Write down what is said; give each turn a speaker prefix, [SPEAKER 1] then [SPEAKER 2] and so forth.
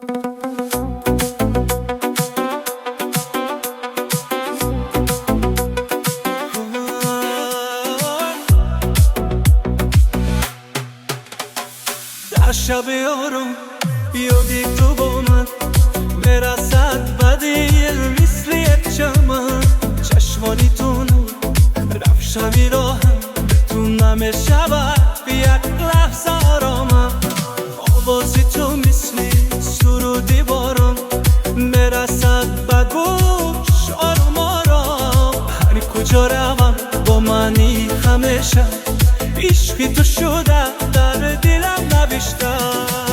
[SPEAKER 1] در شب آرام یادی تو با من برسد بدی مثل یک چمن چشمانی تو نور رفت شبی راهم تو نمیشود یک لحظه آرامم آوازی تو مثل سرودی باران برسد به گوش آرام آرام هر کجا روم با منی همیشه عشقی تو شده در دلم نوشته